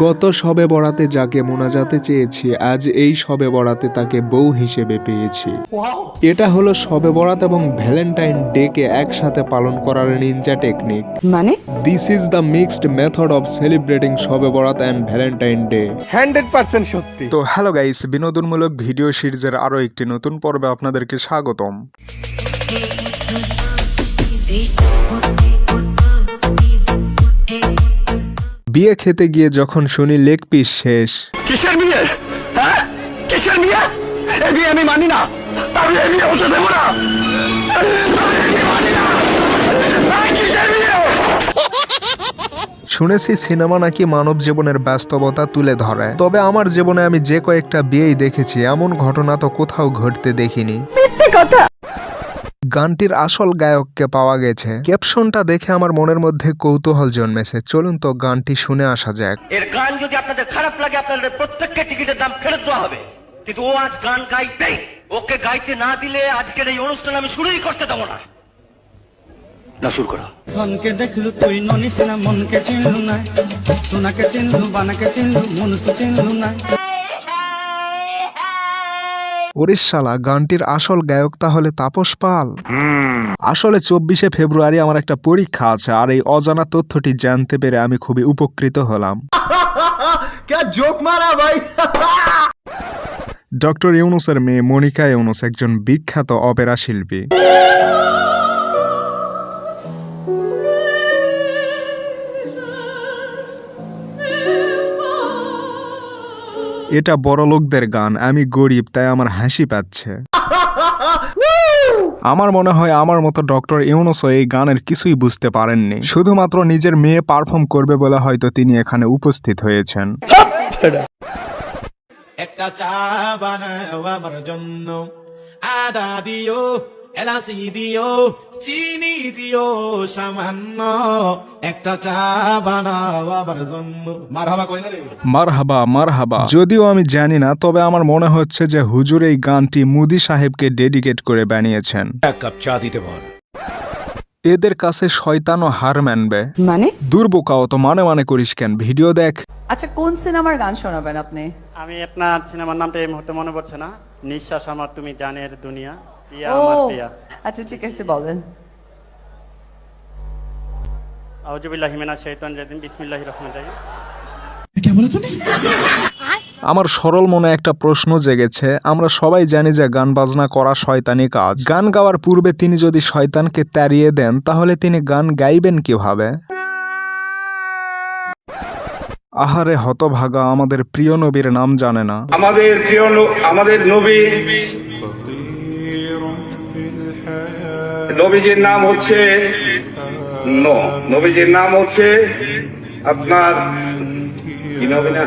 গত শবে বরাতে যাকে মোনাজাতে চেয়েছি, আজ এই শবে বরাতে তাকে বউ হিসেবে পেয়েছি। এটা হলো শবে বরাত এবং ভ্যালেন্টাইন ডে কে একসাথে পালন করার নিনজা টেকনিক। মানে this is the mixed method of celebrating Shabe Barat and Valentine day. 100% সত্যি। তো হ্যালো গাইস, বিনোদনমূলক ভিডিও সিরিজের আরো একটি নতুন পর্বে আপনাদেরকে স্বাগতম। বিয়ে খেতে গিয়ে যখন শুনি লেগ পিস শেষ, কিসের বিয়ে? হ্যাঁ, কিসের বিয়ে? এই বিয়ে আমি মানি না। আমি এই বিয়ে হতে দেবো না। আমি এই বিয়ে মানি না। কিসের বিয়ে? শুনেছি সিনেমা নাকি মানব জীবনের ব্যস্ততা তুলে ধরে, তবে আমার জীবনে আমি যে কয়েকটা বিয়েই দেখেছি, এমন ঘটনা তো কোথাও ঘটতে দেখিনি। গানটির আসল গায়ককে পাওয়া গেছে। ক্যাপশনটা দেখে আমার মনের মধ্যে কৌতূহল জন্মেছে। চলুন তো গানটি শুনে আসা যাক। এর গান যদি আপনাদের খারাপ লাগে, আপনাদের প্রত্যেককে টিকিটের দাম ফেরত দেওয়া হবে। কিন্তু ও আজ গান গাইতেই, ওকে গাইতে না দিলে আজকের এই অনুষ্ঠান আমি শুরুই করতে দেবো না। না শুরু করো। ধনকে দেখলু তুই ননিস না, মনকে চিনলু না, সোনাকে চিনলু, বানাকে চিনলু, মনুষ্য চিনলু না। ওরিশালা, গানটির আসল গায়ক তাহলে তাপস পাল। আসলে 24শে ফেব্রুয়ারি আমার একটা পরীক্ষা আছে, আর এই অজানা তথ্যটি জানতে পেরে আমি খুবই উপকৃত হলাম। क्या जोक मारा भाई। ডক্টর ইউনুসের মেয়ে মনিকা ইউনুস একজন বিখ্যাত অপেরা শিল্পী। এটা বড়লোকদের গান, আমি গরিব তাই আমার হাসি পাচ্ছে। আমার মনে হয় আমার মতো ডক্টর ইউনুসও এই গানের কিছুই বুঝতে পারেননি, শুধুমাত্র নিজের মেয়ে পারফর্ম করবে বলে হয়তো তিনি এখানে উপস্থিত হয়েছেন। একটা চা বানাও আমার জন্য, আদা দিও, এলাচি দিও, চিনি দিও সামান্য, একটা চা বানাও আমার জন্য। মারহাবা কই না রে? মারহাবা মারহাবা। যদিও আমি জানি না, তবে আমার মনে হচ্ছে যে হুজুর এই গানটি মুদি সাহেবকে ডেডিকেট করে বানিয়েছেন। এক কাপ চা দিতে বল। এদের কাছে শয়তানও হার মানবে। মানে দুর্বোকাও তো মানে করিস কেন, ভিডিও দেখ। আচ্ছা, কোন সিনেমার গান শোনাবেন আপনি? আমি আপনার সিনেমার নামটা এই মুহূর্তে মনে পড়ছে না। নিঃশ্বাস আমার তুমি জানের দুনিয়া, প্রিয়া ও আমার প্রিয়া। আচ্ছা ঠিক আছে, বলেন। আউযুবিল্লাহি মিনাশ শাইতানির রাজিম, বিসমিল্লাহির রহমানির রহিম। আমার সরল মনে একটা প্রশ্ন জেগেছে। আমরা সবাই জানি যে গান বাজনা করা শয়তানি কাজ। গান গাওয়ার পূর্বে তিনি যদি শয়তানকে তাড়িয়ে দেন, তাহলে তিনি গান গাইবেন কিভাবে? আহারে হতভাগা, আমাদের প্রিয় নবীর নাম জানে না। আমাদের প্রিয় আমাদের নবী, নবীজির নাম হচ্ছে নবীজির নাম হচ্ছে আপনার কি নবী না?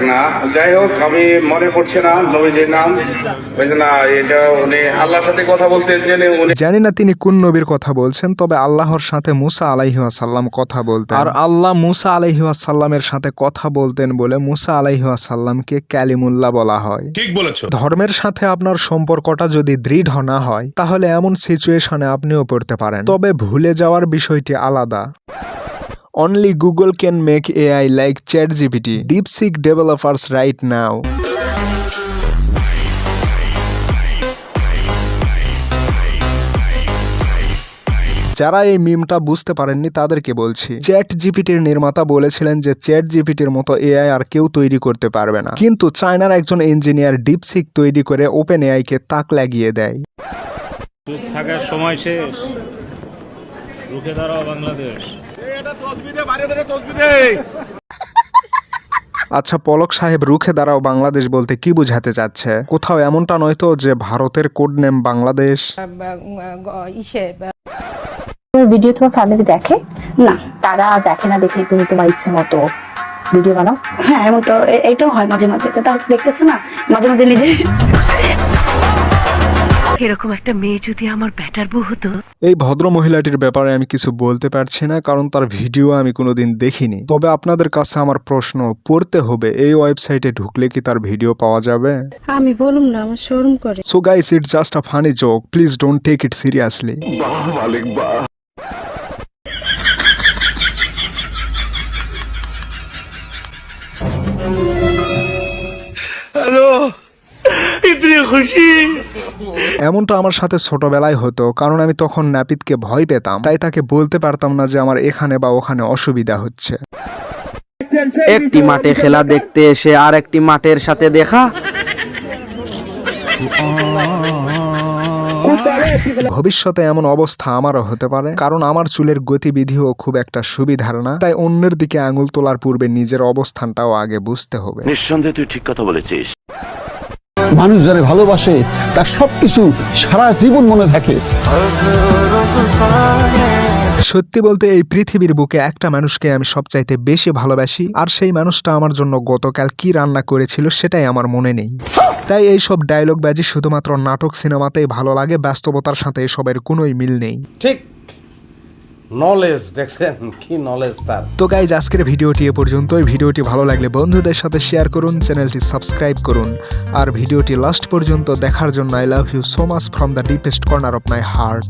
না যাই হোক, আমি মনে পড়ছে না নবীজির নাম। না, এটা উনি আল্লাহর সাথে কথা বলতে জেনে উনি, জানি না তিনি কোন নবীর কথা বলছেন, তবে আল্লাহর সাথে মুসা আলাইহি ওয়াসাল্লাম কথা বলতেন, আর আল্লাহ মুসা আলাইহি ওয়াসাল্লামের সাথে কথা বলতেন বলে মুসা আলাইহি ওয়াসাল্লামকে কালিমুল্লাহ বলা হয়। ঠিক বলেছো। ধর্মের সাথে আপনার সম্পর্কটা যদি দৃঢ় না হয়, তাহলে এমন সিচুয়েশনে আপনিও পড়তে পারেন, তবে ভুলে যাওয়ার বিষয়টি আলাদা। Only Google can make AI like ChatGPT. DeepSeek developers right now. যারা এই মিমটা বুঝতে পারেননি তাদেরকে বলছি, ChatGPTর নির্মাতা বলেছিলেন যে ChatGPTর মতো এআই আর কেউ তৈরি করতে পারবে না, কিন্তু চায়নার একজন ইঞ্জিনিয়ার DeepSeek তৈরি করে OpenAI কে তাক লাগিয়ে দেয়। চুপ থাকার সময় শেষ, রুখে দাঁড়াও বাংলাদেশ। আচ্ছা পলক সাহেব, রুখে দাঁড়াও বাংলাদেশ বলতে কি বুঝাতে চাচ্ছে? কোথাও এমনটা নয় তো যে ভারতের কোড নেম বাংলাদেশ? ভিডিও তোমার ফ্যামিলি দেখে না? তারা দেখে না দেখে তুমি তোমার ইচ্ছে মতো ভিডিও বানাও? হ্যাঁ, এমন তো এইটাও হয় মাঝে মাঝে। তারা তো দেখতেছে না, মাঝে মাঝে নিজে। এরকম একটা মেয়ে যদি আমার ব্যাটার বউ হতো। এই ভদ্র মহিলাটির ব্যাপারে আমি কিছু বলতে পারছি না, কারণ তার ভিডিও আমি কোনোদিন দেখিনি। তবে আপনাদের কাছে আমার প্রশ্ন, পড়তে হবে এই ওয়েবসাইটে ঢুকলে কি তার ভিডিও পাওয়া যাবে? আমি বলুম না, আমার শরম করে। So guys, it's just a funny joke, please don't take it seriously. খুশি। এমনটা আমার সাথে ছোটবেলায় হতো, কারণ আমি তখন নাপিতকে ভয় পেতাম, তাই তাকে বলতে পারতাম না যে আমার এখানে বা ওখানে অসুবিধা হচ্ছে। একটি মাঠে খেলা দেখতে এসে আর একটি মাঠের সাথে দেখা। ভবিষ্যতে এমন অবস্থা আমারও হতে পারে, কারণ আমার চুলের গতিবিধিও খুব একটা সুবিধার না, তাই অন্যের দিকে আঙুল তোলার পূর্বে নিজের অবস্থানটাও আগে বুঝতে হবে। নিঃসন্দেহে তুই ঠিক কথা বলেছিস। মানুষ যারা ভালোবাসে তার সবকিছু সারা জীবন মনে থাকে। সত্যি বলতে এই পৃথিবীর বুকে একটা মানুষকে আমি সবচাইতে বেশি ভালোবাসি, আর সেই মানুষটা আমার জন্য গতকাল কি রান্না করেছিল সেটাই আমার মনে নেই। তাই এই সব ডায়লগ বাজি শুধুমাত্র নাটক সিনেমাতেই ভালো লাগে, বাস্তবতার সাথে এসবের কোনোই মিল নেই। ঠিক নলেজ, দেখছেন কি নলেজ তার। তো গাইজ, আজকের ভিডিওটি এ পর্যন্তই। ভিডিওটি ভালো লাগলে বন্ধুদের সাথে শেয়ার করুন, চ্যানেলটি সাবস্ক্রাইব করুন, আর ভিডিওটি লাস্ট পর্যন্ত দেখার জন্য I love you so much from the deepest corner of my heart.